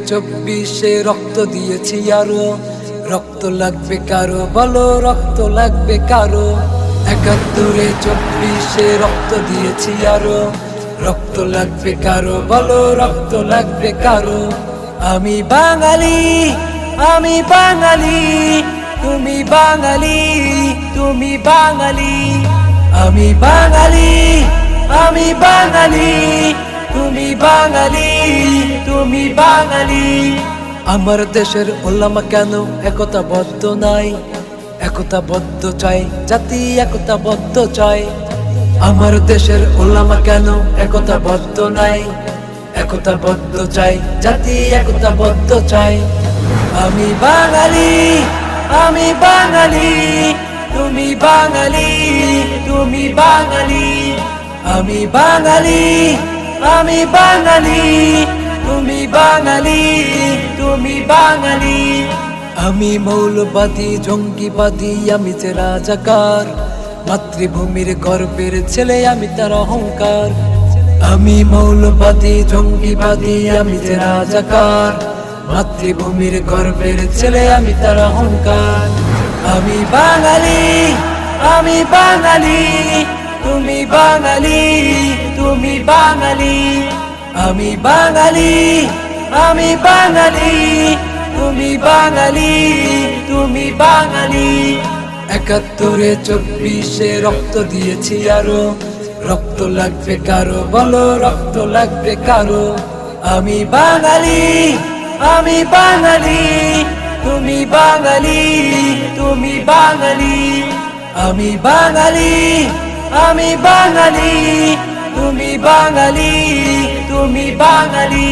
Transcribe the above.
24-এ রক্ত দিয়েছি আরো, রক্ত লাগবে কারো বলো, রক্ত লাগবে কারো। 71-এ 24-এ রক্ত দিয়েছি আরো, রক্ত লাগবে কারো বলো, রক্ত লাগবে কারো। আমি বাঙালি, আমি বাঙালি, তুমি বাঙালি, তুমি বাঙালি। আমি বাঙালি, আমি বাঙালি, তুমি বাঙালি, তুমি বাঙালি। আমার দেশের ওলামা কেন একতাবদ্ধ নাই? একতাবদ্ধ চাই, জাতি একতাবদ্ধ চাই। আমার দেশের ওলামা কেন একতাবদ্ধ নাই? একতাবদ্ধ চাই, জাতি একতাবদ্ধ চাই। আমি বাঙালি, আমি বাঙালি, তুমি বাঙালি, তুমি বাঙালি। আমি বাঙালি, আমি বাঙালি, তুমি বাঙালি, তুমি বাঙালি। আমি মৌলবাদী জঙ্গিবাদী, আমি যে রাজাকার, মাতৃভূমির গর্বের ছেলে আমি তার অহংকার। আমি মৌলবাদী জঙ্গিবাদী, আমি যে রাজাকার, মাতৃভূমির গর্বের ছেলে আমি তার অহংকার। আমি বাঙালি, আমি বাঙালি, তুমি বাঙালি, তুমি বাঙালি। আমি বাঙালি, আমি বাঙালি, তুমি বাঙালি, তুমি বাঙালি। 71-এ 24-এ রক্ত দিয়েছি আরো, রক্ত লাগবে কারো বলো, রক্ত লাগবে কারো। আমি বাঙালি, আমি বাঙালি, তুমি বাঙালি, তুমি বাঙালি। আমি বাঙালি, আমি বাঙালি, তুমি বাঙালি, তুমি বাঙালি।